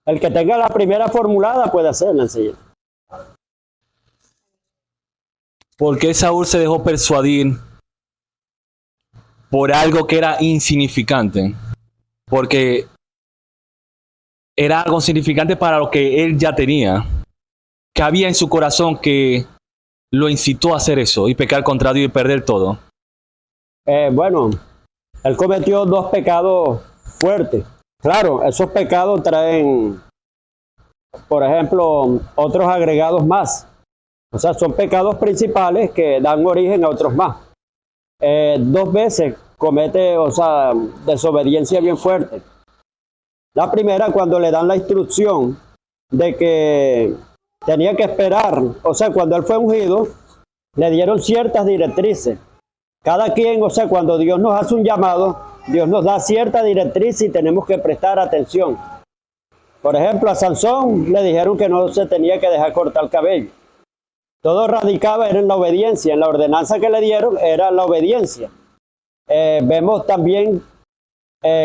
El que tenga la primera formulada puede hacerla enseguida. ¿Por qué Saúl se dejó persuadir por algo que era insignificante? Porque era algo insignificante para lo que él ya tenía. Que había en su corazón que lo incitó a hacer eso y pecar contra Dios y perder todo. Bueno, él cometió dos pecados fuertes. Claro, esos pecados traen, por ejemplo, otros agregados más. O sea, son pecados principales que dan origen a otros más. Dos veces comete, o sea, desobediencia bien fuerte. La primera, cuando le dan la instrucción de que tenía que esperar, o sea, cuando él fue ungido, le dieron ciertas directrices. Cada quien, o sea, cuando Dios nos hace un llamado, Dios nos da cierta directriz y tenemos que prestar atención. Por ejemplo, a Sansón le dijeron que no se tenía que dejar cortar el cabello. Todo radicaba en la obediencia, en la ordenanza que le dieron era la obediencia. Vemos también,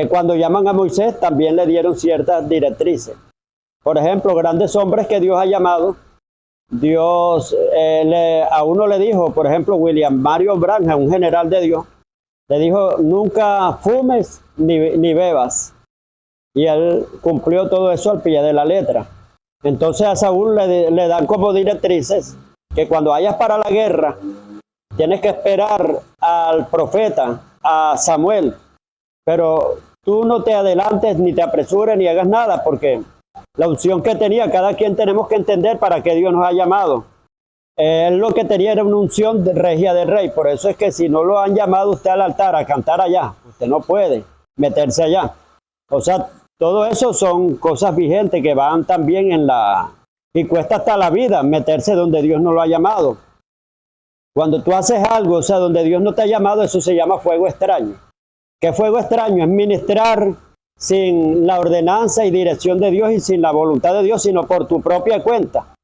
cuando llaman a Moisés, también le dieron ciertas directrices. Por ejemplo, grandes hombres que Dios ha llamado, Dios a uno le dijo, por ejemplo, William Mario Branham, un general de Dios, le dijo, nunca fumes ni bebas. Y él cumplió todo eso al pie de la letra. Entonces a Saúl le dan como directrices que cuando vayas para la guerra, tienes que esperar al profeta, a Samuel, pero tú no te adelantes, ni te apresures, ni hagas nada, porque la unción que tenía, cada quien tenemos que entender para qué Dios nos ha llamado. Él lo que tenía era una unción de regia del rey, por eso es que si no lo han llamado usted al altar a cantar allá, usted no puede meterse allá. O sea, todo eso son cosas vigentes que van también en la... Y cuesta hasta la vida meterse donde Dios no lo ha llamado. Cuando tú haces algo, o sea, donde Dios no te ha llamado, eso se llama fuego extraño. ¿Qué fuego extraño? Es ministrar sin la ordenanza y dirección de Dios y sin la voluntad de Dios, sino por tu propia cuenta.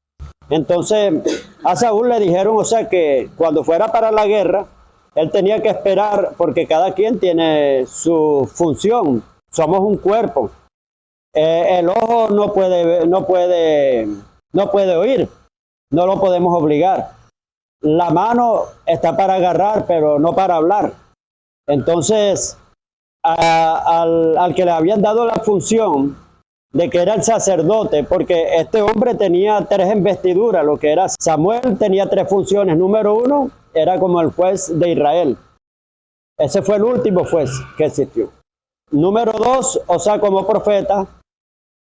Entonces, a Saúl le dijeron, o sea, que cuando fuera para la guerra, él tenía que esperar, porque cada quien tiene su función. Somos un cuerpo. El ojo no puede oír, no lo podemos obligar. La mano está para agarrar, pero no para hablar. Entonces, al que le habían dado la función de que era el sacerdote, porque este hombre tenía 3 investiduras, lo que era Samuel tenía 3 funciones. Número 1, era como el juez de Israel. Ese fue el último juez que existió. Número 2, o sea, como profeta.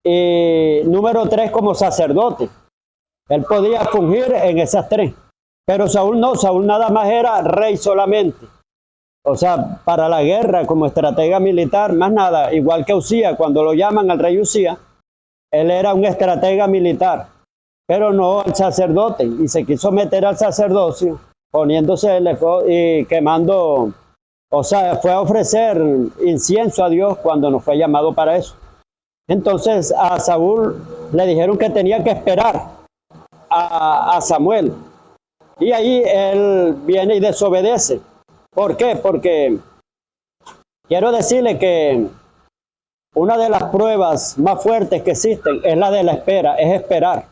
Y número 3, como sacerdote. Él podía fungir en esas 3. Pero Saúl no, Saúl nada más era rey solamente. O sea, para la guerra como estratega militar, más nada. Igual que Usías, cuando lo llaman al rey Usías, él era un estratega militar, pero no el sacerdote. Y se quiso meter al sacerdocio, poniéndose y quemando, o sea, fue a ofrecer incienso a Dios cuando no fue llamado para eso. Entonces a Saúl le dijeron que tenía que esperar a Samuel. Y ahí él viene y desobedece. ¿Por qué? Porque quiero decirle que una de las pruebas más fuertes que existen es la de la espera, es esperar.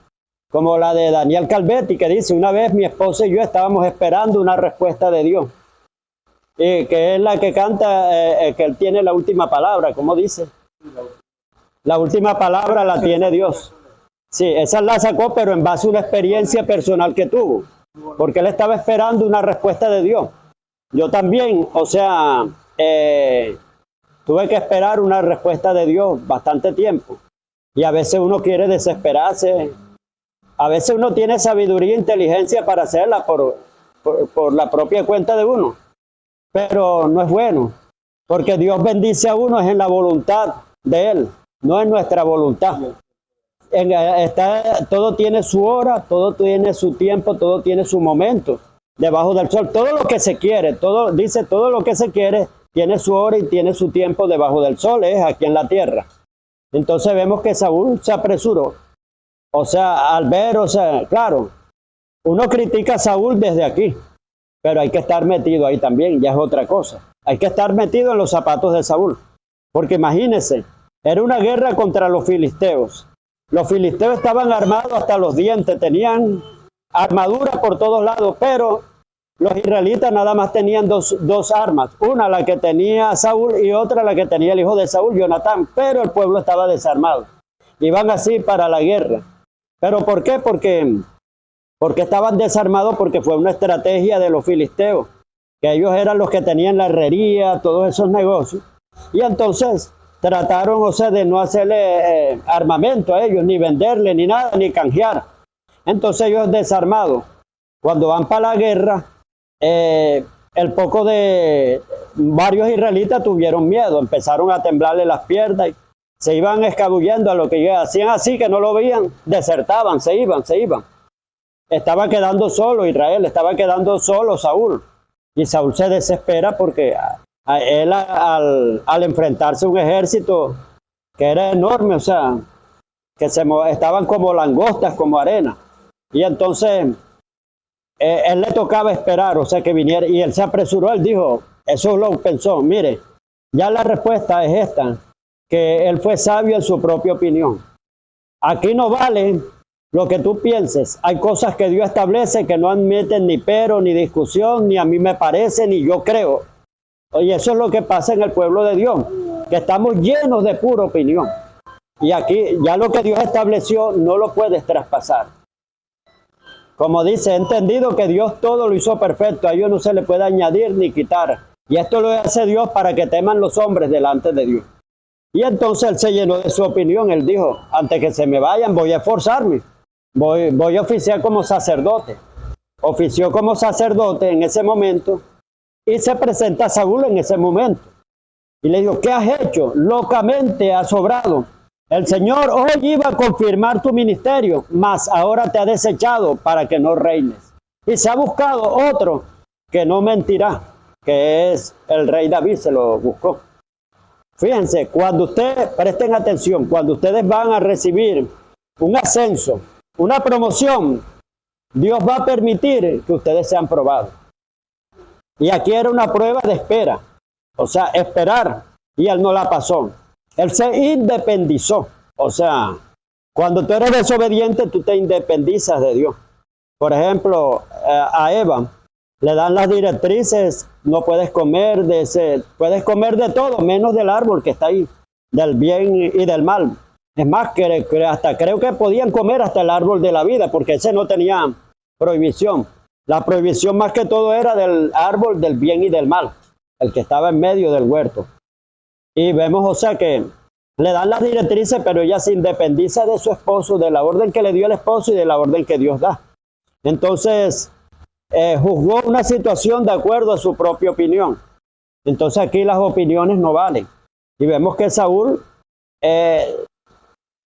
Como la de Daniel Calvetti, que dice, una vez mi esposa y yo estábamos esperando una respuesta de Dios. Y que es la que canta, que él tiene la última palabra, ¿cómo dice? La última palabra la tiene Dios. Sí, esa la sacó, pero en base a una experiencia personal que tuvo. Porque él estaba esperando una respuesta de Dios. Yo también, o sea, tuve que esperar una respuesta de Dios bastante tiempo. Y a veces uno quiere desesperarse. A veces uno tiene sabiduría e inteligencia para hacerla por la propia cuenta de uno. Pero no es bueno. Porque Dios bendice a uno es en la voluntad de Él, no en nuestra voluntad. Todo tiene su hora, todo tiene su tiempo, todo tiene su momento. Debajo del sol, todo lo que se quiere, todo lo que se quiere tiene su hora y tiene su tiempo debajo del sol, es aquí en la tierra. Entonces vemos que Saúl se apresuró. O sea, al ver, o sea, claro, uno critica a Saúl desde aquí, pero hay que estar metido ahí también, ya es otra cosa. Hay que estar metido en los zapatos de Saúl, porque imagínense, era una guerra contra los filisteos. Los filisteos estaban armados hasta los dientes, tenían armadura por todos lados, pero los israelitas nada más tenían dos armas, una la que tenía Saúl y otra la que tenía el hijo de Saúl, Jonatán, pero el pueblo estaba desarmado. Iban así para la guerra. ¿Pero por qué? Porque estaban desarmados, porque fue una estrategia de los filisteos, que ellos eran los que tenían la herrería, todos esos negocios, y entonces trataron, o sea, de no hacerle armamento a ellos, ni venderle, ni nada, ni canjear. Entonces ellos desarmados, cuando van para la guerra, el poco de varios israelitas tuvieron miedo, empezaron a temblarle las piernas, y se iban escabullendo a lo que hacían así, que no lo veían, desertaban, se iban. Estaba quedando solo Israel, estaba quedando solo Saúl, y Saúl se desespera porque él al enfrentarse a un ejército que era enorme, o sea, que estaban como langostas, como arena, y entonces él le tocaba esperar, o sea, que viniera, y él se apresuró, él dijo, eso lo pensó, mire, ya la respuesta es esta, que él fue sabio en su propia opinión. Aquí no vale lo que tú pienses, hay cosas que Dios establece que no admiten ni pero, ni discusión, ni a mí me parece, ni yo creo. Oye, eso es lo que pasa en el pueblo de Dios, que estamos llenos de pura opinión. Y aquí ya lo que Dios estableció no lo puedes traspasar. Como dice, he entendido que Dios todo lo hizo perfecto, a ellos no se le puede añadir ni quitar. Y esto lo hace Dios para que teman los hombres delante de Dios. Y entonces él se llenó de su opinión, él dijo, antes que se me vayan voy a esforzarme, voy a oficiar como sacerdote. Ofició como sacerdote en ese momento y se presenta a Saúl en ese momento. Y le dijo, ¿qué has hecho? Locamente has obrado. El Señor hoy iba a confirmar tu ministerio, mas ahora te ha desechado para que no reines. Y se ha buscado otro que no mentirá, que es el rey David, se lo buscó. Fíjense, cuando ustedes, presten atención, cuando ustedes van a recibir un ascenso, una promoción, Dios va a permitir que ustedes sean probados. Y aquí era una prueba de espera, o sea, esperar, y él no la pasó. Él se independizó, o sea, cuando tú eres desobediente, tú te independizas de Dios. Por ejemplo, a Eva le dan las directrices, no puedes comer puedes comer de todo, menos del árbol que está ahí, del bien y del mal. Es más, que hasta creo que podían comer hasta el árbol de la vida, porque ese no tenía prohibición. La prohibición más que todo era del árbol del bien y del mal, el que estaba en medio del huerto. Y vemos, o sea, que le dan las directrices, pero ella se independiza de su esposo, de la orden que le dio el esposo y de la orden que Dios da. Entonces, juzgó una situación de acuerdo a su propia opinión. Entonces aquí las opiniones no valen. Y vemos que Saúl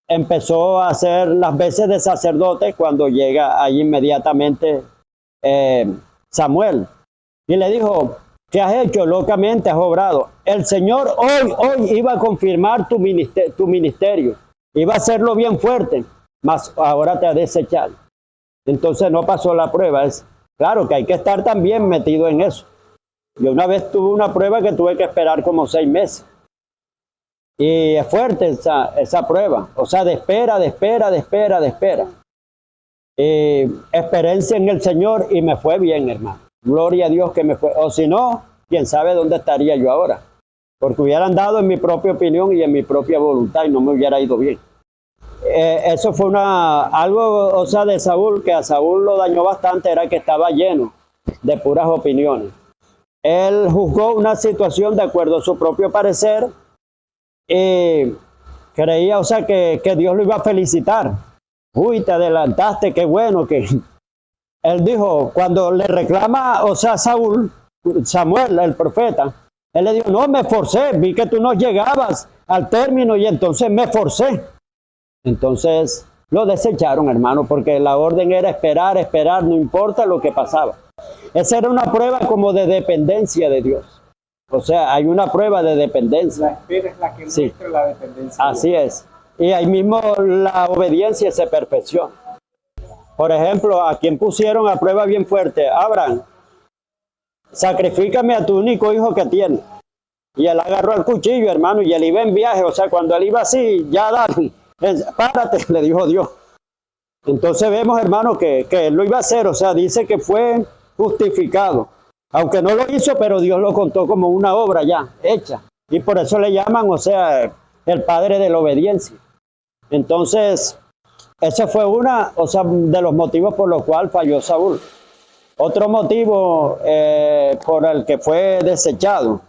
empezó a hacer las veces de sacerdote cuando llega ahí inmediatamente Samuel. Y le dijo, ¿qué has hecho? Locamente has obrado. El Señor hoy iba a confirmar tu ministerio. Iba a hacerlo bien fuerte, mas ahora te ha desechado. Entonces no pasó la prueba. Claro que hay que estar también metido en eso. Yo una vez tuve una prueba que tuve que esperar como 6 meses. Y es fuerte esa prueba. O sea, de espera. Experiencia en el Señor y me fue bien, hermano. Gloria a Dios que me fue. O si no, quién sabe dónde estaría yo ahora. Porque hubiera andado en mi propia opinión y en mi propia voluntad y no me hubiera ido bien. Eso fue algo, o sea, de Saúl, que a Saúl lo dañó bastante, era que estaba lleno de puras opiniones. Él juzgó una situación de acuerdo a su propio parecer y creía, o sea, que Dios lo iba a felicitar. Uy, te adelantaste, qué bueno que... Él dijo, cuando le reclama, o sea, Samuel, el profeta, él le dijo, no, me esforcé, vi que tú no llegabas al término y entonces me esforcé. Entonces lo desecharon, hermano, porque la orden era esperar, no importa lo que pasaba. Esa era una prueba como de dependencia de Dios. O sea, hay una prueba de dependencia. La espera es la que muestra la dependencia. Así es. Y ahí mismo la obediencia se perfecciona. Por ejemplo, a quien pusieron a prueba bien fuerte, Abraham, sacrifícame a tu único hijo que tienes. Y él agarró el cuchillo, hermano, y él iba en viaje, o sea, cuando él iba así, ya dale. Párate, le dijo Dios. Entonces vemos, hermano, que él lo iba a hacer, o sea, dice que fue justificado. Aunque no lo hizo, pero Dios lo contó como una obra ya hecha. Y por eso le llaman, o sea, el padre de la obediencia. Entonces, ese fue o sea, de los motivos por los cuales falló Saúl. Otro motivo por el que fue desechado.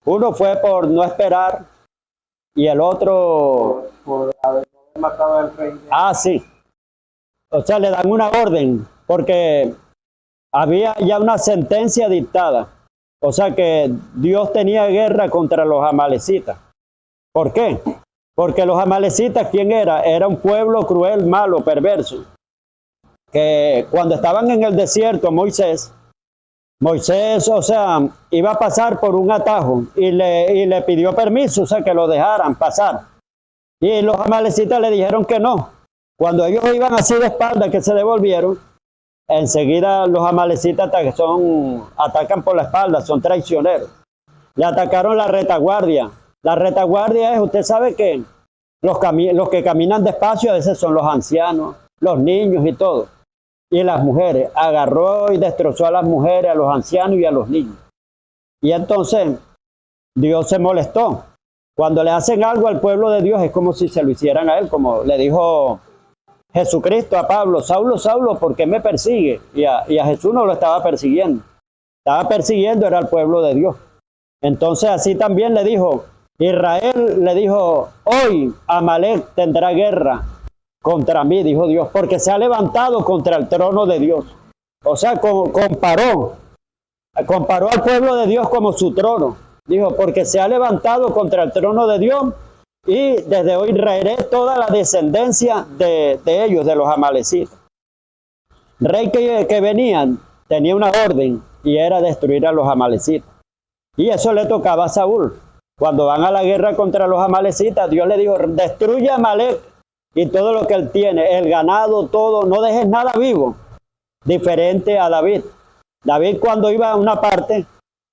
Uno fue por no esperar y el otro... Por haber matado al rey. Sí. O sea, le dan una orden porque había ya una sentencia dictada. O sea que Dios tenía guerra contra los amalecitas. ¿Por qué? Porque los amalecitas, ¿quién era? Era un pueblo cruel, malo, perverso. Que cuando estaban en el desierto, Moisés, o sea, iba a pasar por un atajo y le pidió permiso, o sea, que lo dejaran pasar. Y los amalecitas le dijeron que no. Cuando ellos iban así de espalda, que se devolvieron, enseguida los amalecitas atacan por la espalda, son traicioneros. Le atacaron la retaguardia. La retaguardia es, usted sabe que los que caminan despacio a veces son los ancianos, los niños y todo. Y las mujeres. Agarró y destrozó a las mujeres, a los ancianos y a los niños. Y entonces Dios se molestó. Cuando le hacen algo al pueblo de Dios es como si se lo hicieran a él, como le dijo Jesucristo a Pablo: Saulo, Saulo, ¿por qué me persigue? Y a Jesús no lo estaba persiguiendo. Estaba persiguiendo, era el pueblo de Dios. Entonces así también le dijo, Israel le dijo: hoy Amalek tendrá guerra contra mí, dijo Dios, porque se ha levantado contra el trono de Dios. O sea, comparó al pueblo de Dios como su trono. Dijo, porque se ha levantado contra el trono de Dios y desde hoy raeré toda la descendencia de ellos, de los amalecitas. Rey que venían tenía una orden y era destruir a los amalecitas. Y eso le tocaba a Saúl. Cuando van a la guerra contra los amalecitas, Dios le dijo: destruye a Amalek y todo lo que él tiene, el ganado, todo, no dejes nada vivo. Diferente a David. David, cuando iba a una parte,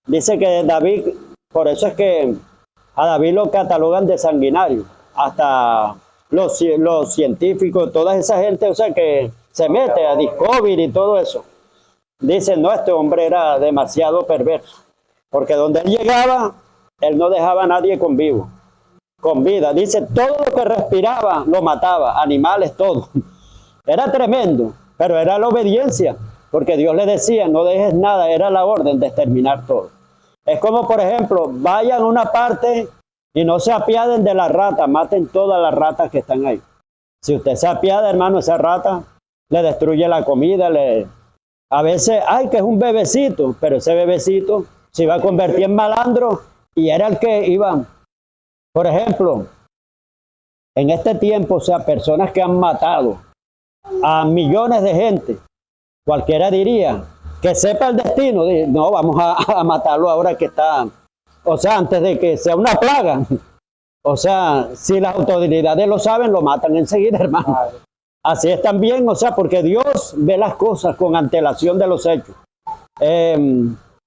dice que David, por eso es que a David lo catalogan de sanguinario. Hasta los científicos, toda esa gente, o sea, que se mete a Discovery y todo eso. Dicen, no, este hombre era demasiado perverso. Porque donde él llegaba, él no dejaba a nadie con vida. Dice, todo lo que respiraba lo mataba, animales, todo. Era tremendo, pero era la obediencia, porque Dios le decía, no dejes nada, era la orden de exterminar todo. Es como, por ejemplo, vayan a una parte y no se apiaden de la rata, maten todas las ratas que están ahí. Si usted se apiada, hermano, esa rata le destruye la comida, a veces, que es un bebecito, pero ese bebecito se iba a convertir en malandro y era el que iba. Por ejemplo, en este tiempo, o sea, personas que han matado a millones de gente, cualquiera diría que sepa el destino, no, vamos a matarlo ahora que está, o sea, antes de que sea una plaga. O sea, si las autoridades lo saben, lo matan enseguida, hermano. Así es también, o sea, porque Dios ve las cosas con antelación de los hechos.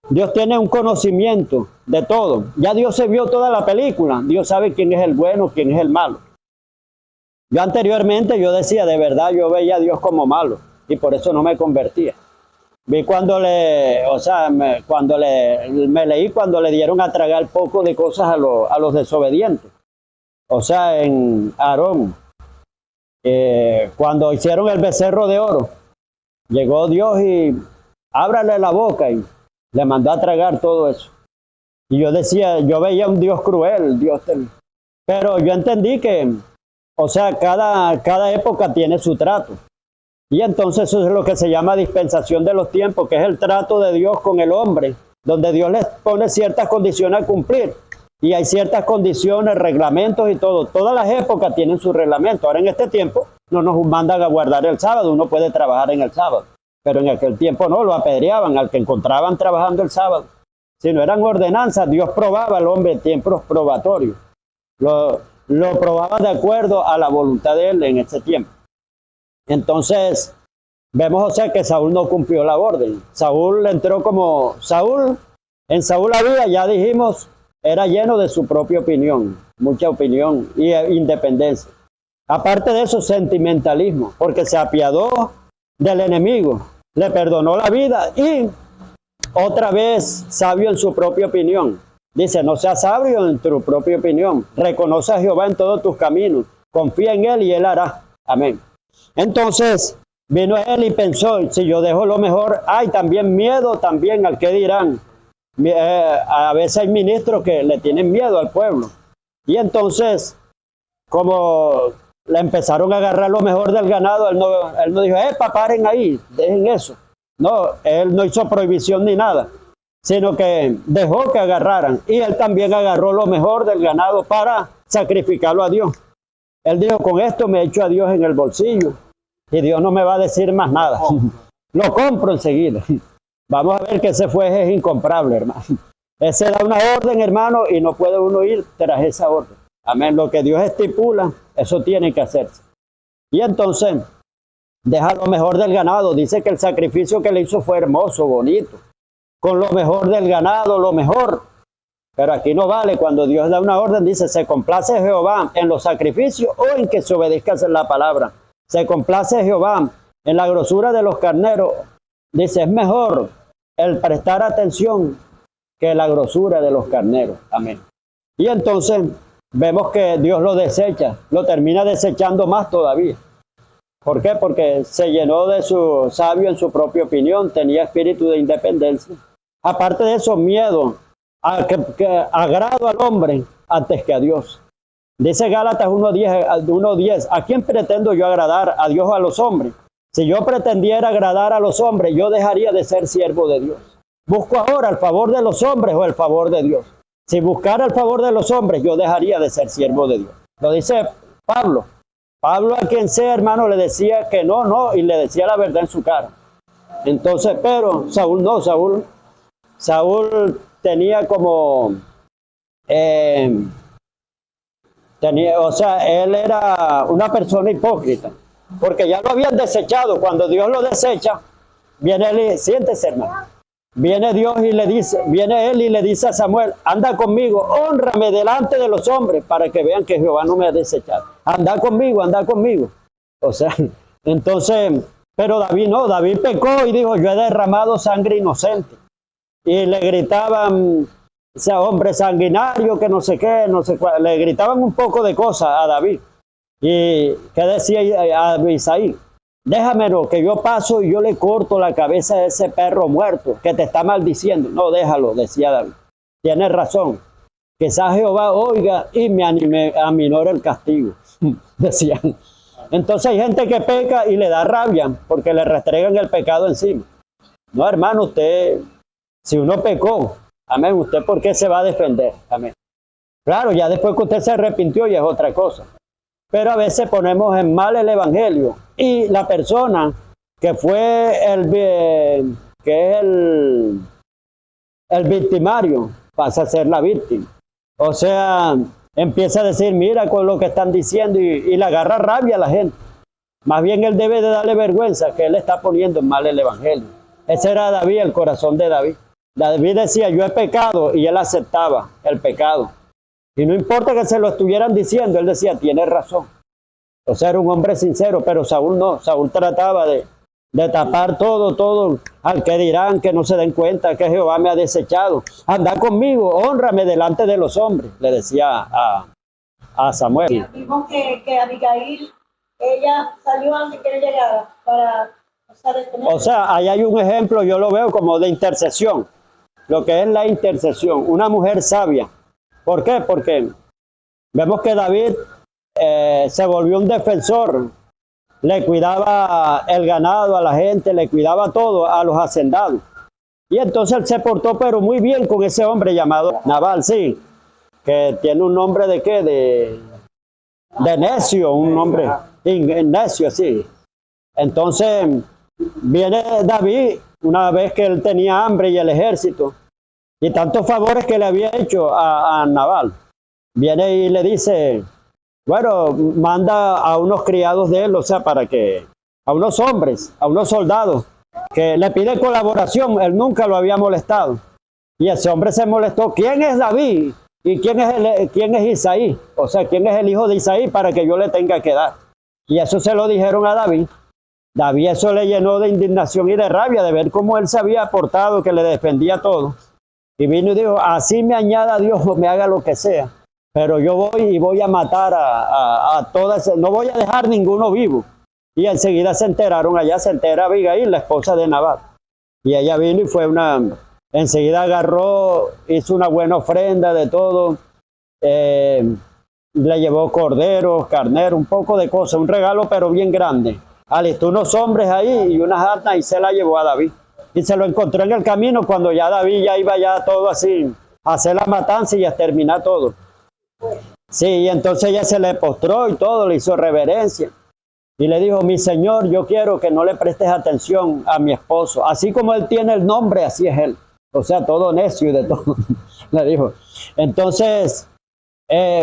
Dios tiene un conocimiento de todo. Ya Dios se vio toda la película. Dios sabe quién es el bueno, quién es el malo. Yo anteriormente, yo decía, de verdad, yo veía a Dios como malo. Y por eso no me convertía. Vi cuando me leí cuando le dieron a tragar poco de cosas a los desobedientes. O sea, en Aarón, cuando hicieron el becerro de oro, llegó Dios y ábrale la boca y le mandó a tragar todo eso. Y yo decía, yo veía un Dios cruel, pero yo entendí que, o sea, cada época tiene su trato. Y entonces eso es lo que se llama dispensación de los tiempos, que es el trato de Dios con el hombre, donde Dios les pone ciertas condiciones a cumplir. Y hay ciertas condiciones, reglamentos y todo. Todas las épocas tienen su reglamento. Ahora en este tiempo no nos mandan a guardar el sábado, uno puede trabajar en el sábado. Pero en aquel tiempo no, lo apedreaban al que encontraban trabajando el sábado. Si no eran ordenanzas, Dios probaba al hombre en tiempos probatorios. Lo probaba de acuerdo a la voluntad de él en ese tiempo. Entonces, vemos, o sea, que Saúl no cumplió la orden. Saúl entró como Saúl. En Saúl había, ya dijimos, era lleno de su propia opinión, mucha opinión y independencia. Aparte de eso, sentimentalismo, porque se apiadó del enemigo, le perdonó la vida y otra vez sabio en su propia opinión. Dice, no seas sabio en tu propia opinión, reconoce a Jehová en todos tus caminos, confía en Él y Él hará. Amén. Entonces vino él y pensó, si yo dejo lo mejor, hay también miedo también al que dirán. A veces hay ministros que le tienen miedo al pueblo. Y entonces, como le empezaron a agarrar lo mejor del ganado, él no dijo, paren ahí, dejen eso. No, él no hizo prohibición ni nada, sino que dejó que agarraran. Y él también agarró lo mejor del ganado para sacrificarlo a Dios. Él dijo, con esto me echo a Dios en el bolsillo y Dios no me va a decir más nada. Lo compro enseguida. Vamos a ver que ese fue es incomparable, hermano. Ese da una orden, hermano, y no puede uno ir tras esa orden. Amén. Lo que Dios estipula, eso tiene que hacerse. Y entonces, deja lo mejor del ganado. Dice que el sacrificio que le hizo fue hermoso, bonito. Con lo mejor del ganado, lo mejor. Pero aquí no vale, cuando Dios da una orden, dice, se complace Jehová en los sacrificios o en que se obedezca la palabra. Se complace Jehová en la grosura de los carneros. Dice, es mejor el prestar atención que la grosura de los carneros. Amén. Y entonces vemos que Dios lo desecha, lo termina desechando más todavía. ¿Por qué? Porque se llenó de su sabio en su propia opinión, tenía espíritu de independencia. Aparte de eso, miedo. Que agrado al hombre antes que a Dios. Dice Gálatas 1:10, ¿a quién pretendo yo agradar? ¿A Dios o a los hombres? Si yo pretendiera agradar a los hombres, yo dejaría de ser siervo de Dios. ¿Busco ahora el favor de los hombres o el favor de Dios? Si buscara el favor de los hombres, yo dejaría de ser siervo de Dios. Lo dice Pablo. Pablo, a quien sea, hermano, le decía que no, y le decía la verdad en su cara. Entonces, pero Saúl no, Saúl tenía como, él era una persona hipócrita, porque ya lo habían desechado. Cuando Dios lo desecha, viene él y, siéntese, hermano, viene él y le dice a Samuel, anda conmigo, hónrame delante de los hombres, para que vean que Jehová no me ha desechado. Anda conmigo. O sea, entonces, pero David no, David pecó y dijo, yo he derramado sangre inocente. Y le gritaban, ese hombre sanguinario, que no sé qué, no sé cuál. Le gritaban un poco de cosas a David. Y ¿qué decía a Isaí? Déjamelo, que yo paso y yo le corto la cabeza a ese perro muerto que te está maldiciendo. No, déjalo, decía David. Tienes razón. Quizás Jehová oiga y me aminore el castigo, decían. Entonces hay gente que peca y le da rabia porque le restregan el pecado encima. No, hermano, usted... Si uno pecó, amén, ¿usted por qué se va a defender? Amén. Claro, ya después que usted se arrepintió ya es otra cosa. Pero a veces ponemos en mal el evangelio y la persona que fue el victimario pasa a ser la víctima. O sea, empieza a decir, mira con lo que están diciendo y le agarra rabia a la gente. Más bien él debe de darle vergüenza que él está poniendo en mal el evangelio. Ese era David, el corazón de David. David decía, yo he pecado, y él aceptaba el pecado. Y no importa que se lo estuvieran diciendo, él decía, tienes razón. O sea, era un hombre sincero, pero Saúl no. Saúl trataba de tapar todo, al que dirán, que no se den cuenta que Jehová me ha desechado. Anda conmigo, hónrame delante de los hombres, le decía a Samuel. Vimos que Abigail, ella salió antes que él llegara para... O sea, ahí hay un ejemplo, yo lo veo como de intercesión. Lo que es la intercesión, una mujer sabia. ¿Por qué? Porque vemos que David se volvió un defensor, le cuidaba el ganado a la gente, le cuidaba todo a los hacendados. Y entonces él se portó pero muy bien con ese hombre llamado Nabal, sí, que tiene un nombre de qué, de necio, un nombre necio, sí. Entonces viene David, una vez que él tenía hambre y el ejército, y tantos favores que le había hecho a Nabal, viene y le dice, bueno, manda a unos criados de él, o sea, para que, a unos hombres, a unos soldados, que le pide colaboración, él nunca lo había molestado. Y ese hombre se molestó, ¿quién es David ¿Y quién es Isaí? O sea, ¿quién es el hijo de Isaí para que yo le tenga que dar? Y eso se lo dijeron a David. David eso le llenó de indignación y de rabia de ver cómo él se había portado, que le defendía todo. Y vino y dijo, así me añada Dios o me haga lo que sea. Pero yo voy a matar a todas, no voy a dejar ninguno vivo. Y enseguida se enteraron, allá se entera Abigail, la esposa de Nabal. Y ella vino y enseguida agarró, hizo una buena ofrenda de todo. Le llevó corderos, carneros, un poco de cosas, un regalo pero bien grande. Alistó unos hombres ahí y unas asnas y se la llevó a David. Y se lo encontró en el camino cuando ya David ya iba ya todo así, a hacer la matanza y a terminar todo. Sí, y entonces ella se le postró y todo, le hizo reverencia. Y le dijo, mi señor, yo quiero que no le prestes atención a mi esposo. Así como él tiene el nombre, así es él. O sea, todo necio y de todo. Le dijo. Entonces,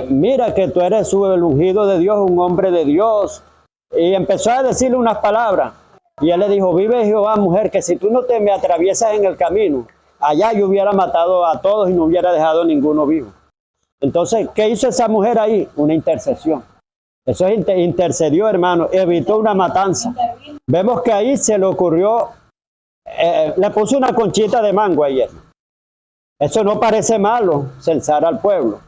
mira que tú eres el ungido de Dios, un hombre de Dios. Y empezó a decirle unas palabras. Y él le dijo, vive Jehová, mujer, que si tú no te me atraviesas en el camino, allá yo hubiera matado a todos y no hubiera dejado ninguno vivo. Entonces, ¿qué hizo esa mujer ahí? Una intercesión. Eso es intercedió, hermano, evitó una matanza. Vemos que ahí se le ocurrió, le puso una conchita de mango ayer. Eso no parece malo, censar al pueblo.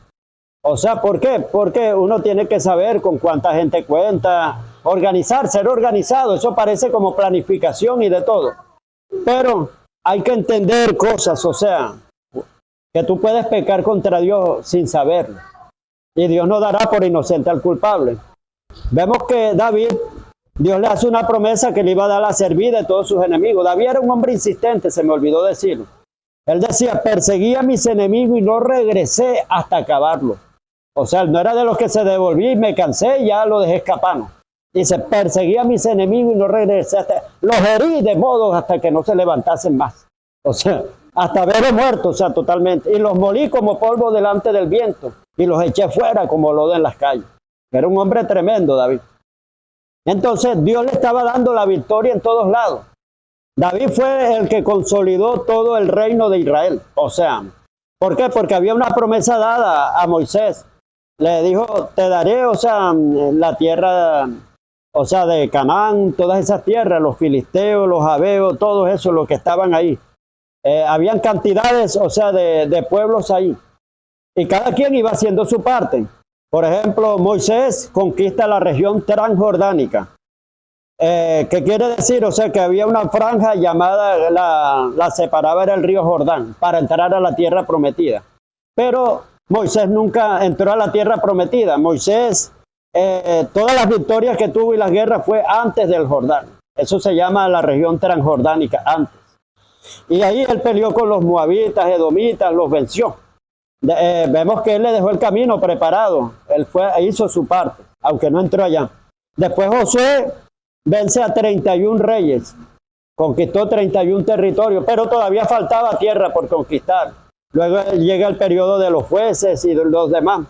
O sea, ¿por qué? Porque uno tiene que saber con cuánta gente cuenta, organizar, ser organizado. Eso parece como planificación y de todo. Pero hay que entender cosas, o sea, que tú puedes pecar contra Dios sin saberlo. Y Dios no dará por inocente al culpable. Vemos que David, Dios le hace una promesa que le iba a dar la servida de todos sus enemigos. David era un hombre insistente, se me olvidó decirlo. Él decía, perseguí a mis enemigos y no regresé hasta acabarlo. O sea, no era de los que se devolví y me cansé y ya lo dejé escapar. Dice, perseguí a mis enemigos y no regresé hasta... Los herí de modo hasta que no se levantasen más. O sea, hasta verlos muertos, o sea, totalmente. Y los molí como polvo delante del viento y los eché fuera como lodo en las calles. Era un hombre tremendo, David. Entonces, Dios le estaba dando la victoria en todos lados. David fue el que consolidó todo el reino de Israel. O sea, ¿por qué? Porque había una promesa dada a Moisés. Le dijo, te daré, o sea, la tierra, o sea, de Canaán, todas esas tierras, los filisteos, los jabeos, todos esos, los que estaban ahí. Habían cantidades, o sea, de pueblos ahí. Y cada quien iba haciendo su parte. Por ejemplo, Moisés conquista la región transjordánica. ¿Qué quiere decir? O sea, que había una franja llamada, la separaba era el río Jordán, para entrar a la tierra prometida. Pero Moisés nunca entró a la tierra prometida. Moisés, todas las victorias que tuvo y las guerras fue antes del Jordán. Eso se llama la región transjordánica, antes. Y ahí él peleó con los moabitas, edomitas, los venció. Vemos que él le dejó el camino preparado. Él hizo su parte, aunque no entró allá. Después Josué vence a 31 reyes. Conquistó 31 territorios, pero todavía faltaba tierra por conquistar. Luego llega el periodo de los jueces y de los demás.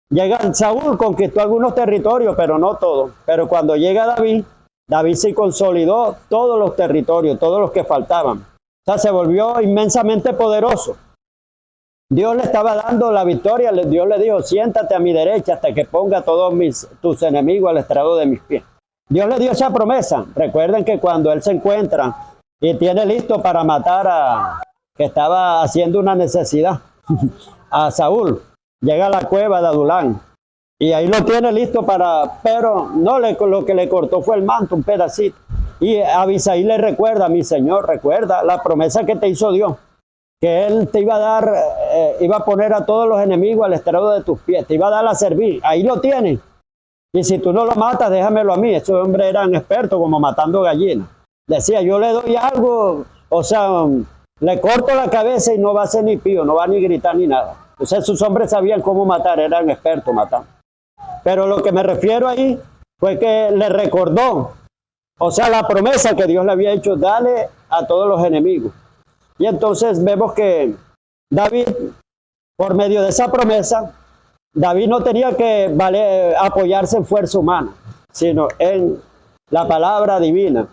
Llega Saúl, conquistó algunos territorios, pero no todos. Pero cuando llega David, David se consolidó todos los territorios, todos los que faltaban. O sea, se volvió inmensamente poderoso. Dios le estaba dando la victoria. Dios le dijo, siéntate a mi derecha hasta que ponga a todos tus enemigos al estrado de mis pies. Dios le dio esa promesa. Recuerden que cuando él se encuentra y tiene listo para matar que estaba haciendo una necesidad, a Saúl, llega a la cueva de Adulán. Y ahí lo tiene listo pero no lo que le cortó fue el manto, un pedacito. Y Abisaí le recuerda, mi señor, recuerda la promesa que te hizo Dios, que él te iba a dar, iba a poner a todos los enemigos al estrado de tus pies, te iba a dar a servir, ahí lo tienen. Y si tú no lo matas, déjamelo a mí. Esos hombres eran expertos como matando gallinas. Decía, yo le doy algo, o sea, le corto la cabeza y no va a ser ni pío, no va ni gritar ni nada. Entonces esos hombres sabían cómo matar, eran expertos matando. Pero lo que me refiero ahí fue que le recordó, o sea, la promesa que Dios le había hecho, dale a todos los enemigos. Y entonces vemos que David, por medio de esa promesa, David no tenía que apoyarse en fuerza humana, sino en la palabra divina.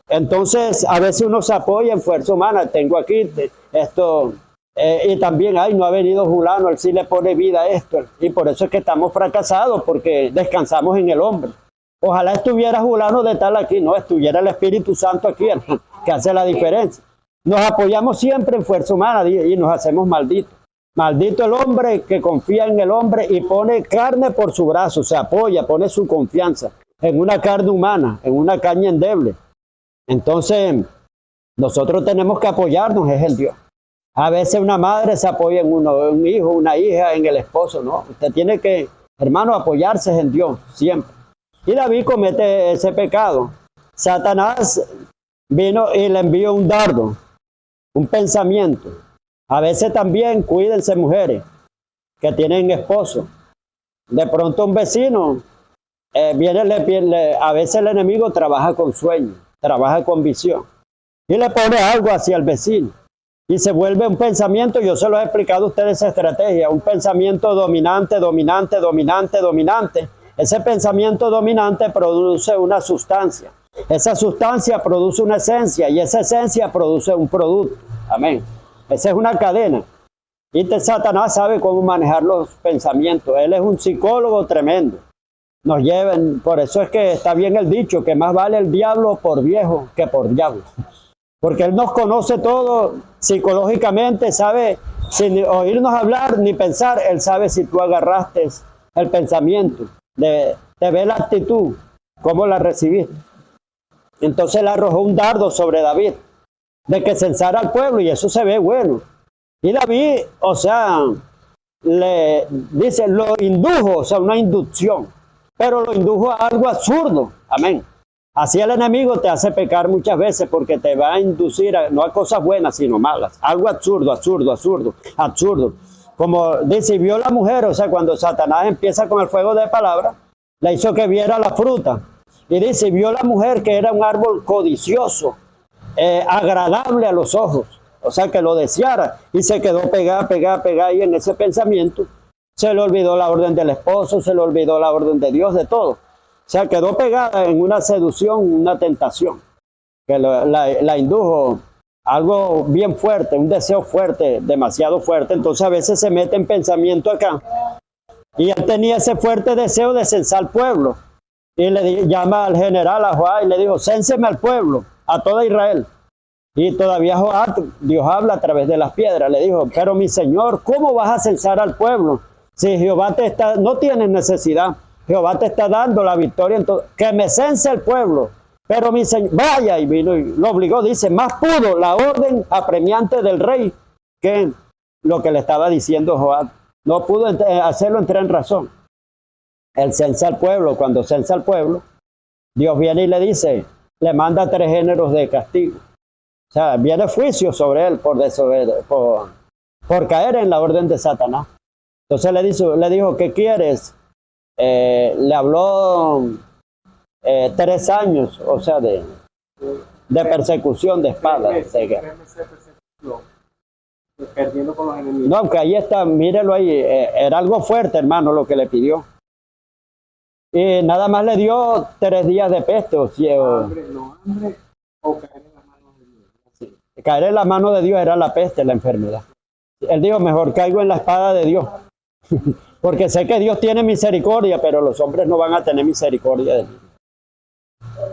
Entonces, a veces uno se apoya en fuerza humana. Tengo aquí esto, Y también, ay, no ha venido fulano, él sí le pone vida a esto. Y por eso es que estamos fracasados, porque descansamos en el hombre. Ojalá estuviera fulano de tal aquí, no, estuviera el Espíritu Santo aquí, hermano, que hace la diferencia. Nos apoyamos siempre en fuerza humana y nos hacemos malditos. Maldito el hombre que confía en el hombre y pone carne por su brazo, se apoya, pone su confianza en una carne humana, en una carne endeble. Entonces, nosotros tenemos que apoyarnos, es el Dios. A veces una madre se apoya en uno, un hijo, una hija, en el esposo, ¿no? Usted tiene que, hermano, apoyarse en Dios, siempre. Y David comete ese pecado. Satanás vino y le envió un dardo, un pensamiento. A veces también, cuídense mujeres que tienen esposo. De pronto un vecino a veces el enemigo trabaja con sueño, trabaja con visión. Y le pone algo hacia el vecino. Y se vuelve un pensamiento, yo se lo he explicado a ustedes esa estrategia, un pensamiento dominante, dominante, dominante, dominante. Ese pensamiento dominante produce una sustancia. Esa sustancia produce una esencia y esa esencia produce un producto. Amén. Esa es una cadena. Y Satanás sabe cómo manejar los pensamientos. Él es un psicólogo tremendo. Nos llevan, por eso es que está bien el dicho, que más vale el diablo por viejo que por diablo. Porque él nos conoce todo psicológicamente, sabe, sin oírnos hablar ni pensar, él sabe si tú agarraste el pensamiento, te ve la actitud, cómo la recibiste. Entonces le arrojó un dardo sobre David, de que censara al pueblo, y eso se ve bueno. Y David, o sea, le dice, lo indujo, o sea, una inducción, pero lo indujo a algo absurdo. Amén. Así el enemigo te hace pecar muchas veces porque te va a inducir no a cosas buenas, sino malas. Algo absurdo, absurdo, absurdo, absurdo. Como dice, vio la mujer, o sea, cuando Satanás empieza con el fuego de palabras, le hizo que viera la fruta. Y dice, vio la mujer que era un árbol codicioso, agradable a los ojos, o sea, que lo deseara. Y se quedó pegada ahí en ese pensamiento. Se le olvidó la orden del esposo, se le olvidó la orden de Dios, de todo. O sea, quedó pegada en una seducción, una tentación, que la indujo a algo bien fuerte, un deseo fuerte, demasiado fuerte. Entonces a veces se mete en pensamiento acá. Y él tenía ese fuerte deseo de censar al pueblo. Y le llama al general, a Joab, y le dijo, cénseme al pueblo, a toda Israel. Y todavía Joab, Dios habla a través de las piedras, le dijo, pero mi señor, ¿cómo vas a censar al pueblo? Si Jehová no tienes necesidad. Jehová te está dando la victoria, entonces, que me cense el pueblo. Pero mi señor, vaya, y vino y lo obligó, dice, más pudo la orden apremiante del rey que lo que le estaba diciendo Joab. No pudo hacerlo entrar en razón. Él censa al pueblo, cuando censa al pueblo, Dios viene y le dice, le manda 3 géneros de castigo. O sea, viene juicio sobre él por caer en la orden de Satanás. Entonces le dijo, ¿qué quieres? Le habló 3 años, o sea, de persecución, de espada. Perdiendo con los enemigos. No, aunque ahí está, mírelo ahí, era algo fuerte, hermano, lo que le pidió. Y nada más le dio 3 días de peste, o hambre o caer en las manos de Dios. Sí. Caer en la mano de Dios era la peste, la enfermedad. Él dijo, mejor caigo en la espada de Dios. Porque sé que Dios tiene misericordia, pero los hombres no van a tener misericordia de mí.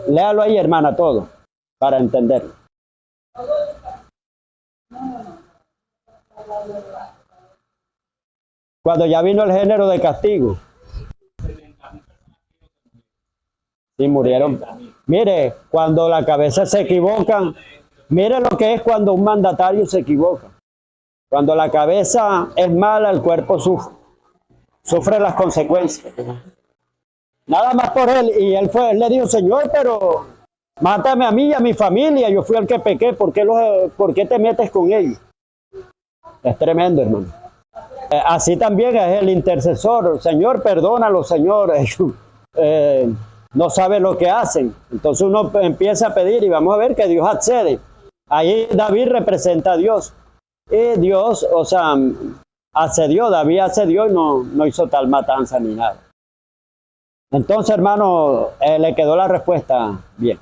Léalo ahí, hermana, todo, para entenderlo. Cuando ya vino el género de castigo. Sí, murieron. Mire, cuando la cabeza se equivoca, mire lo que es cuando un mandatario se equivoca. Cuando la cabeza es mala, el cuerpo sufre las consecuencias. Nada más por él. Y él le dijo, Señor, pero mátame a mí y a mi familia. Yo fui el que pequé. ¿Por qué te metes con ellos? Es tremendo, hermano. Así también es el intercesor. Señor, perdónalo, Señor. No sabe lo que hacen. Entonces uno empieza a pedir y vamos a ver que Dios accede. Ahí David representa a Dios. Y Dios, o sea, accedió, David accedió y no hizo tal matanza ni nada. Entonces, hermano, le quedó la respuesta bien.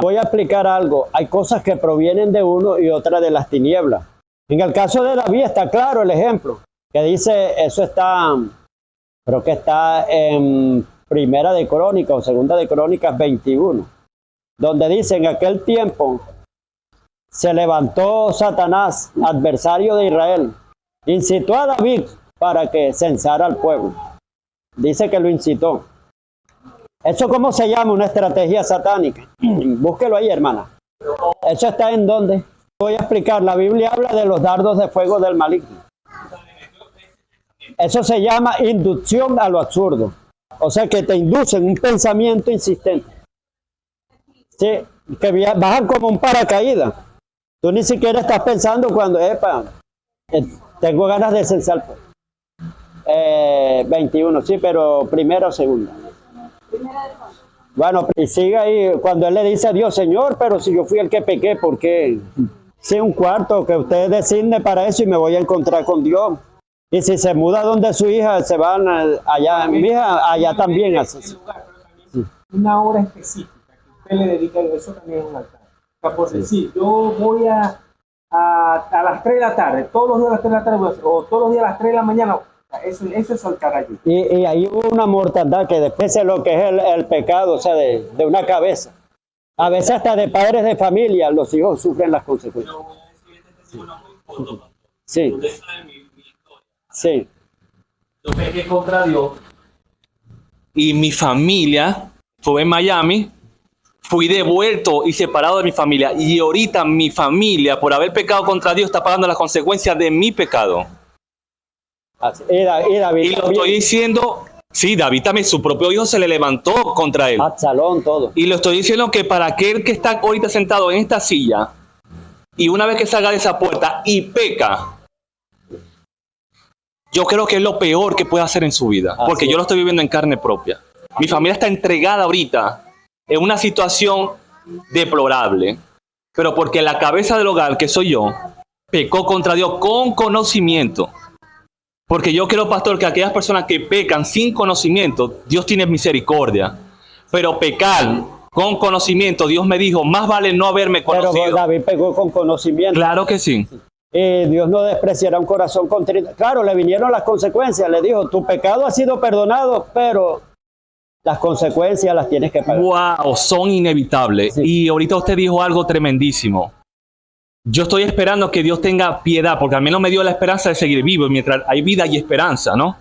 Voy a explicar algo. Hay cosas que provienen de uno y otras de las tinieblas. En el caso de David está claro el ejemplo, que dice, eso está, creo que está en Primera de Crónicas o Segunda de Crónicas 21, donde dice, en aquel tiempo se levantó Satanás, adversario de Israel, incitó a David para que censara al pueblo. Dice que lo incitó. ¿Eso cómo se llama? Una estrategia satánica. Búsquelo ahí, hermana. ¿Eso está en dónde? Voy a explicar. La Biblia habla de los dardos de fuego del maligno. Eso se llama inducción a lo absurdo. O sea, que te inducen un pensamiento insistente. Sí, que bajan como un paracaídas. Tú ni siquiera estás pensando cuando, tengo ganas de censar. 21, sí, pero primera o segunda. Bueno, y sigue ahí, cuando él le dice a Dios, Señor, pero si yo fui el que pequé, ¿por qué? Sí, un cuarto que usted designe para eso y me voy a encontrar con Dios. Y si se muda donde su hija, se van allá, mi hija, allá también hace eso. Una hora específica que usted le dedica, eso también es un altar. O sea, por decir, yo voy a las 3 de la tarde, todos los días a las 3 de la tarde, o todos los días a las 3 de la mañana, eso es altar allí. Y ahí hubo una mortandad que después es lo que es el pecado, o sea, de una cabeza. A veces hasta de padres de familia, los hijos sufren las consecuencias. Sí. Sí. Yo pequé contra Dios y mi familia fue en Miami, fui devuelto y separado de mi familia, y ahorita mi familia, por haber pecado contra Dios, está pagando las consecuencias de mi pecado. Y David y lo estoy diciendo, sí, David también, su propio hijo se le levantó contra él. Absalón, todo. Y lo estoy diciendo que para aquel que está ahorita sentado en esta silla, y una vez que salga de esa puerta y peca, yo creo que es lo peor que puede hacer en su vida, porque yo lo estoy viviendo en carne propia. Mi familia está entregada ahorita en una situación deplorable, pero porque la cabeza del hogar, que soy yo, pecó contra Dios con conocimiento. Porque yo creo, pastor, que aquellas personas que pecan sin conocimiento, Dios tiene misericordia. Pero pecar con conocimiento, Dios me dijo, más vale no haberme conocido. Pero David pecó con conocimiento. Claro que sí. Dios no despreciará un corazón contrito. Claro, le vinieron las consecuencias. Le dijo, tu pecado ha sido perdonado, pero las consecuencias las tienes que pagar. Wow, son inevitables. Sí. Y ahorita usted dijo algo tremendísimo. Yo estoy esperando que Dios tenga piedad, porque al menos me dio la esperanza de seguir vivo. Mientras hay vida y esperanza, ¿no?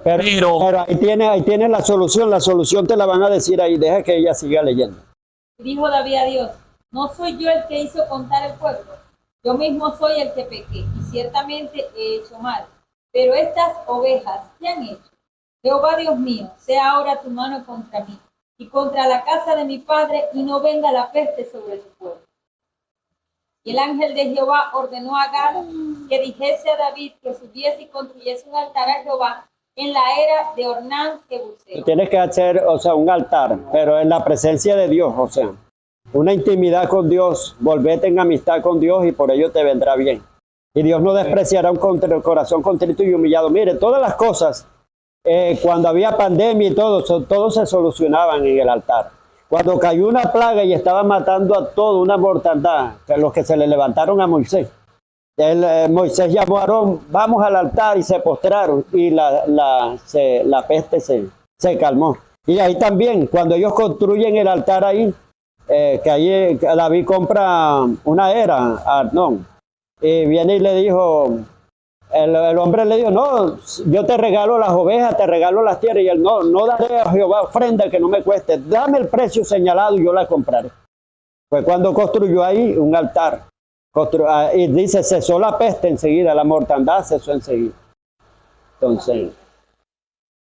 Pero ahí tiene la solución te la van a decir ahí. Deja que ella siga leyendo. Dijo David a Dios, no soy yo el que hizo contar el pueblo. Yo mismo soy el que pequé, y ciertamente he hecho mal. Pero estas ovejas, ¿qué han hecho? Jehová Dios mío, sea ahora tu mano contra mí, y contra la casa de mi padre, y no venga la peste sobre tu pueblo. Y el ángel de Jehová ordenó a Gad que dijese a David que subiese y construyese un altar a Jehová en la era de Ornán Jebuseo. Tienes que hacer, un altar, pero en la presencia de Dios, una intimidad con Dios, volvete en amistad con Dios y por ello te vendrá bien. Y Dios no despreciará un corazón contrito y humillado. Mire, todas las cosas, cuando había pandemia y todo se solucionaban en el altar. Cuando cayó una plaga y estaba matando a todo, una mortandad, que los que se le levantaron a Moisés. Moisés llamó a Aarón, vamos al altar, y se postraron y la peste se calmó. Y ahí también, cuando ellos construyen el altar ahí, que ahí David compra una era a Arnón, y viene y le dijo, el hombre le dijo, no, yo te regalo las ovejas, te regalo las tierras, y él, no daré a Jehová ofrenda que no me cueste, dame el precio señalado y yo la compraré. Fue cuando construyó ahí un altar, y dice, cesó la peste enseguida, la mortandad cesó enseguida. Entonces,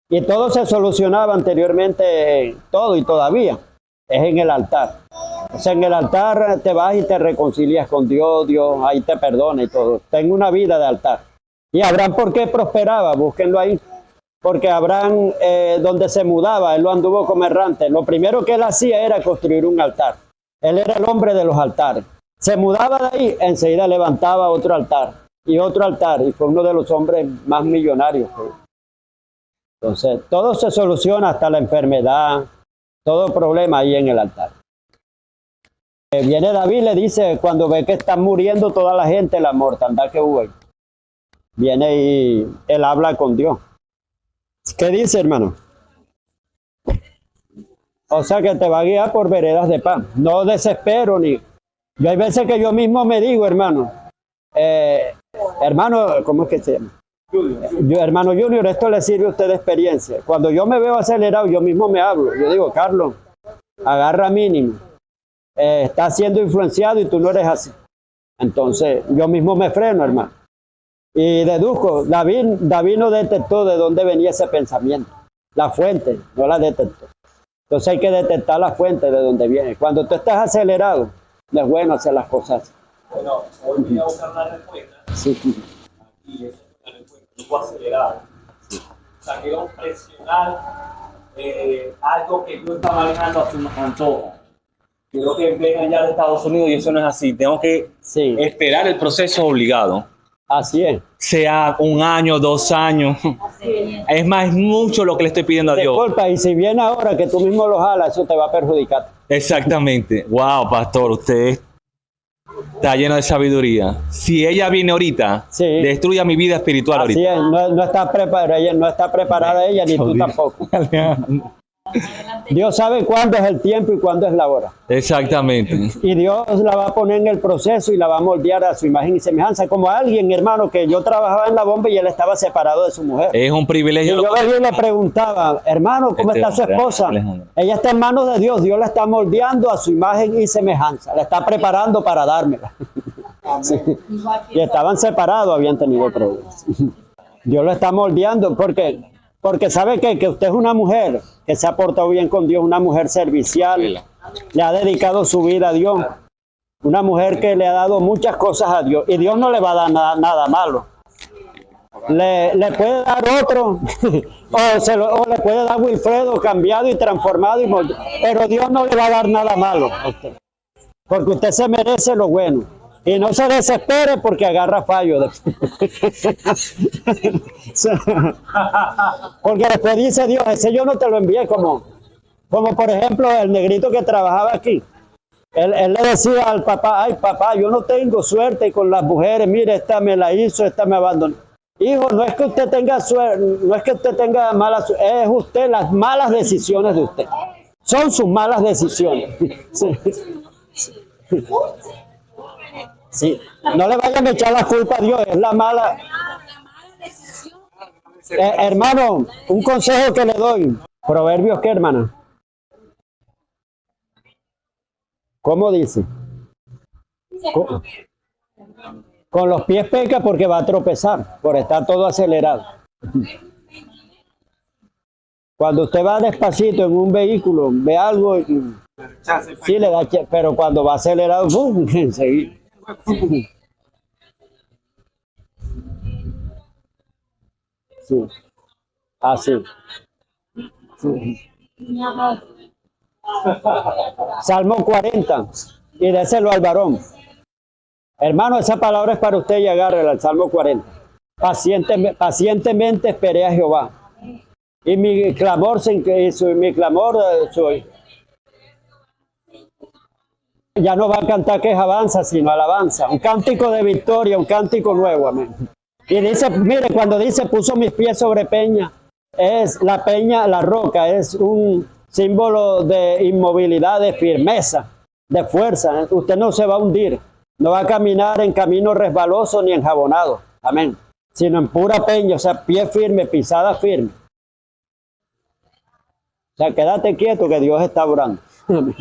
y todo se solucionaba anteriormente, todo y todavía. Es en el altar. O sea, en el altar te vas y te reconcilias con Dios, Dios ahí te perdona y todo. Tengo una vida de altar. Y Abraham, ¿por qué prosperaba? Búsquenlo ahí. Porque Abraham, donde se mudaba, él lo anduvo como errante. Lo primero que él hacía era construir un altar. Él era el hombre de los altares. Se mudaba de ahí, enseguida levantaba otro altar. Y otro altar. Y fue uno de los hombres más millonarios. Entonces, todo se soluciona, hasta la enfermedad. Todo problema ahí en el altar. Viene David y le dice, cuando ve que están muriendo toda la gente, la mortandad que hubo ahí. Viene y él habla con Dios. ¿Qué dice, hermano? O sea que te va a guiar por veredas de paz. No desespero ni... Yo hay veces que yo mismo me digo, hermano, hermano, ¿cómo es que se llama? Hermano Junior, esto le sirve a usted de experiencia. Cuando yo me veo acelerado, yo mismo me hablo. Yo digo, Carlos, agarra mínimo. Estás siendo influenciado y tú no eres así. Entonces, yo mismo me freno, hermano. Y deduzco, David no detectó de dónde venía ese pensamiento. La fuente, no la detectó. Entonces hay que detectar la fuente de dónde viene. Cuando tú estás acelerado, no es bueno hacer las cosas. Bueno, hoy voy a buscar la respuesta. Sí. Aquí es la respuesta. Yo voy acelerado. O sea, quiero presionar algo que yo estaba manejando a su antojo. Quiero que vengan ya de Estados Unidos y eso no es así. Tengo que Esperar el proceso obligado. Así es. Sea 1 año, 2 años. Es más, es mucho lo que le estoy pidiendo a Dios. Disculpa, y si viene ahora que tú mismo lo jalas, eso te va a perjudicar. Exactamente. Wow, pastor, usted está lleno de sabiduría. Si ella viene ahorita, destruya mi vida espiritual Así ahorita. es, no está preparada, ella no está preparada ella, ni tú tampoco. Dios sabe cuándo es el tiempo y cuándo es la hora. Exactamente. Y Dios la va a poner en el proceso y la va a moldear a su imagen y semejanza. Como alguien, hermano, que yo trabajaba en la bomba y él estaba separado de su mujer. Es un privilegio. Y yo venía y le preguntaba, hermano, ¿cómo está su esposa? Ella está en manos de Dios. Dios la está moldeando a su imagen y semejanza. La está preparando para dármela. Sí. Y estaban separados, habían tenido problemas. Dios lo está moldeando porque sabe que usted es una mujer que se ha portado bien con Dios, una mujer servicial, le ha dedicado su vida a Dios, una mujer que le ha dado muchas cosas a Dios y Dios no le va a dar nada malo. Le puede dar otro o le puede dar Wilfredo cambiado y transformado, pero Dios no le va a dar nada malo a usted, porque usted se merece lo bueno. Y no se desespere porque agarra fallo. Porque después dice Dios, ese yo no te lo envié como por ejemplo el negrito que trabajaba aquí. Él le decía al papá, ay papá, yo no tengo suerte con las mujeres, mire, esta me la hizo, esta me abandonó. Hijo, no es que usted tenga suerte, no es que usted tenga mala suerte, es usted las malas decisiones de usted. Son sus malas decisiones. Sí. No le vayan a echar la culpa a Dios, es la mala. Hermano, un consejo que le doy. Proverbios, ¿qué, hermana? ¿Cómo dice? Con los pies peca porque va a tropezar, por estar todo acelerado. Cuando usted va despacito en un vehículo, ve algo, sí le da, pero cuando va acelerado, ¡bum! Enseguida. Sí, así. Sí. Salmo 40, y déselo al varón. Hermano, esa palabra es para usted y agárrela, el Salmo 40. Pacientemente esperé a Jehová. Y mi clamor, ya no va a cantar quejabanza, sino alabanza. Un cántico de victoria, un cántico nuevo, amén. Y dice, mire, cuando dice puso mis pies sobre peña, es la peña, la roca, es un símbolo de inmovilidad, de firmeza, de fuerza. Usted no se va a hundir, no va a caminar en camino resbaloso ni enjabonado, amén. Sino en pura peña, o sea, pie firme, pisada firme. O sea, quédate quieto que Dios está orando. Amén.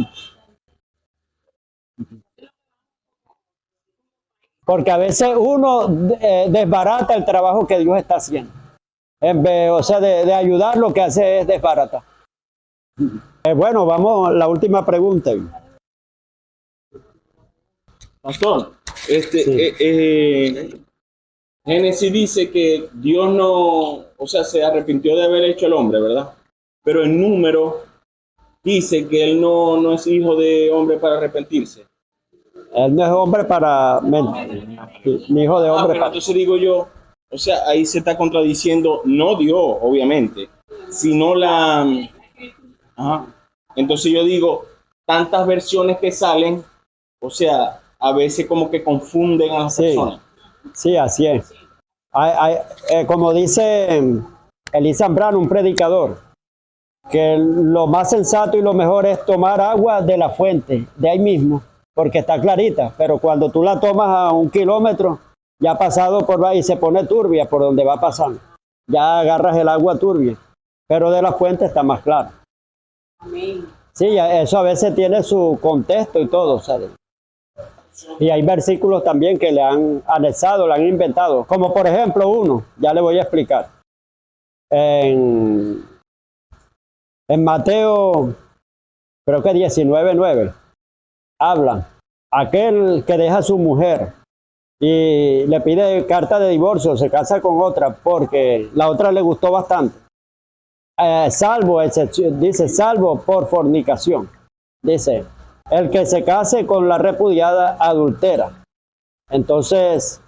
Porque a veces uno desbarata el trabajo que Dios está haciendo. En vez, o sea, de ayudar, lo que hace es desbaratar. Bueno, vamos a la última pregunta. Pastor, Génesis dice que Dios no, o sea, se arrepintió de haber hecho el hombre, ¿verdad? Pero en Número dice que él no es hijo de hombre para arrepentirse. Él no es hombre para mentir, ni hijo de hombre para... Entonces digo yo, o sea, ahí se está contradiciendo, no Dios, obviamente, sino la... Ajá. Entonces yo digo, tantas versiones que salen, O sea, a veces como que confunden a las Sí. personas. Sí, así es. Como dice Elí Zambrano, un predicador, que lo más sensato y lo mejor es tomar agua de la fuente, de ahí mismo, porque está clarita, pero cuando tú la tomas a 1 kilómetro, ya ha pasado por ahí y se pone turbia por donde va pasando. Ya agarras el agua turbia, pero de la fuente está más clara. Sí, eso a veces tiene su contexto y todo, ¿sabes? Y hay versículos también que le han anexado, le han inventado, como por ejemplo uno, ya le voy a explicar. En Mateo, creo que 19:9, habla, aquel que deja a su mujer y le pide carta de divorcio, se casa con otra porque la otra le gustó bastante. Dice, salvo por fornicación. Dice, el que se case con la repudiada adultera. Entonces,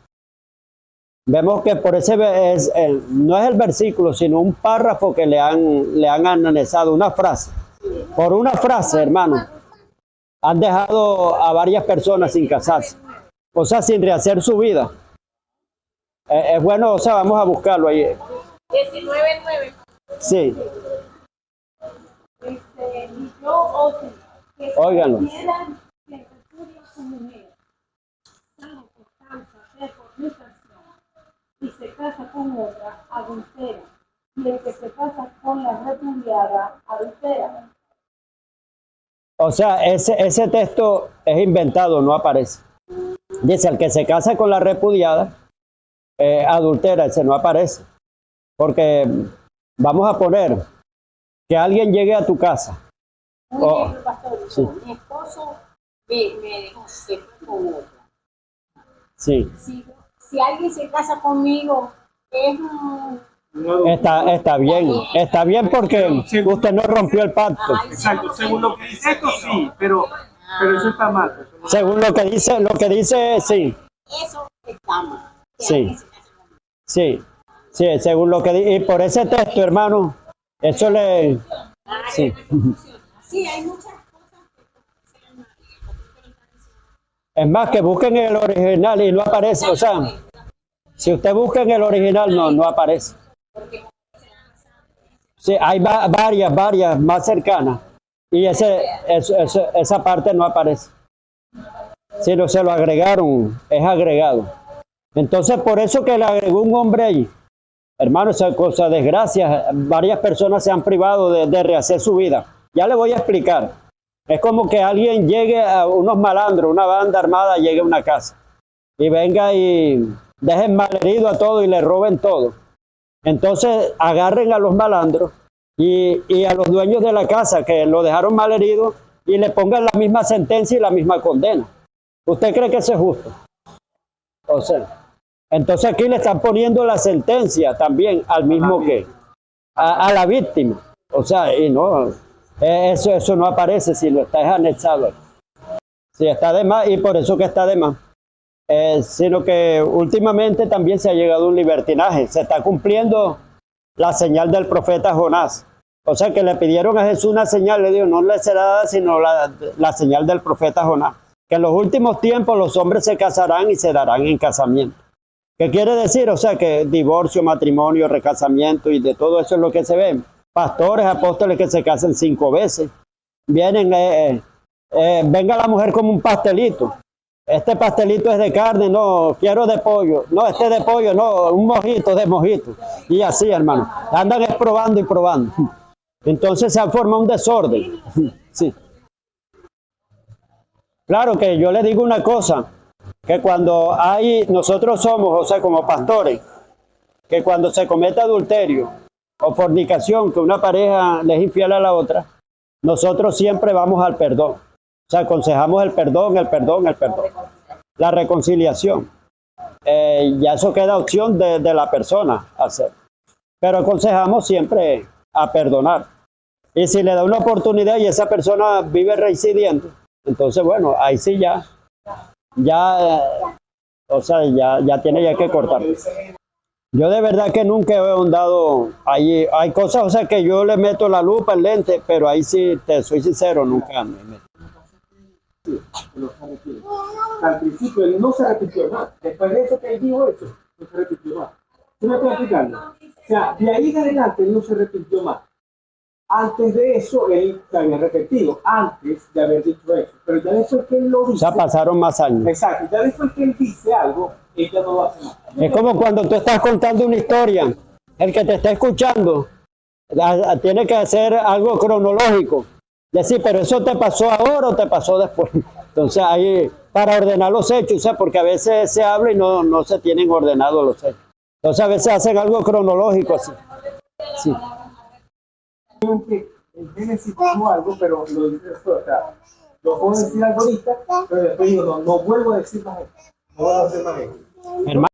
vemos que por ese no es el versículo, sino un párrafo que le han anexado, una frase. Por una frase, hermano, han dejado a varias personas sin casarse, o sea, sin rehacer su vida. Es bueno, o sea, vamos a buscarlo ahí. 19:9. Sí, Y yo os digo que óiganlo. cualquiera que repudie a su mujer, salvo por causa de fornicación, y se casa con otra, adultera. Y el que se casa con la repudiada, adultera. O sea, ese texto es inventado, no aparece. Dice, el que se casa con la repudiada, adultera, ese no aparece. Porque vamos a poner que alguien llegue a tu casa. Muy bien, pastor. Sí. Mi esposo me dejó, se fue con otra. Sí, Si alguien se casa conmigo, es un... está bien porque usted no rompió el pacto. Exacto, según lo que dice esto sí, pero eso está mal. Según lo que dice, sí, Eso está mal. sí, sí, sí, según lo que dice. Y por ese texto, hermano, eso le... Sí. Sí, hay muchas cosas que Es más, que busquen el original y no aparece. O sea, si usted busca en el original, no aparece. Sí, hay varias más cercanas. Y esa parte no aparece. Si no se lo agregaron, es agregado. Entonces, por eso que le agregó un hombre ahí. Hermano, esa cosa, desgracia, varias personas se han privado de rehacer su vida. Ya le voy a explicar. Es como que alguien llegue a unos malandros, una banda armada llegue a una casa y venga y dejen malherido a todo y le roben todo. Entonces agarren a los malandros y a los dueños de la casa que lo dejaron malherido y le pongan la misma sentencia y la misma condena. ¿Usted cree que eso es justo? O sea, entonces aquí le están poniendo la sentencia también al mismo que a la víctima. O sea, y no, eso no aparece si lo está anexado. Si está de más, y por eso que está de más. Sino que últimamente también se ha llegado a un libertinaje. Se está cumpliendo la señal del profeta Jonás. O sea que le pidieron a Jesús una señal, le dijo, no le será dada sino la señal del profeta Jonás. Que en los últimos tiempos los hombres se casarán y se darán en casamiento. ¿Qué quiere decir? O sea que divorcio, matrimonio, recasamiento y de todo eso es lo que se ve. Pastores, apóstoles que se casan 5 veces. Vienen, venga la mujer como un pastelito. Este pastelito es de carne, no, quiero de pollo. No, este de pollo, no, un mojito de mojito. Y así, hermano. Andan probando y probando. Entonces se ha formado un desorden. Sí. Claro que yo le digo una cosa, que cuando nosotros somos, o sea, como pastores, que cuando se comete adulterio o fornicación, que una pareja le es infiel a la otra, nosotros siempre vamos al perdón. O sea, aconsejamos el perdón. La reconciliación. Ya eso queda opción de la persona hacer. Pero aconsejamos siempre a perdonar. Y si le da una oportunidad y esa persona vive reincidiendo, entonces bueno, ahí sí o sea, ya tiene que cortar. Yo de verdad que nunca he ahondado ahí. Hay cosas, o sea, que yo le meto la lupa, el lente, pero ahí sí, te soy sincero, nunca me meto. no se arrepiente. Al principio él no se arrepintió más. Después de eso que él dijo eso, no se arrepintió más. ¿Sí me estoy explicando? O sea, de ahí en adelante él no se arrepintió más. Antes de eso él se había arrepentido, antes de haber dicho eso. Pero ya después que él lo dice. O sea, pasaron más años. Exacto, ya después que él dice algo, él ya no lo hace más. Es como cuando tú estás contando una historia, el que te está escuchando tiene que hacer algo cronológico. Decir, pero eso te pasó ahora o te pasó después. Entonces ahí, para ordenar los hechos, o sea, porque a veces se habla y no se tienen ordenados los hechos. Entonces a veces hacen algo cronológico así. Sí. En Génesis dijo algo, pero lo dice después. O sea, lo puedo decir algo ahorita, pero después digo, no vuelvo a decir más esto. No vuelvo a decir más esto. Hermano.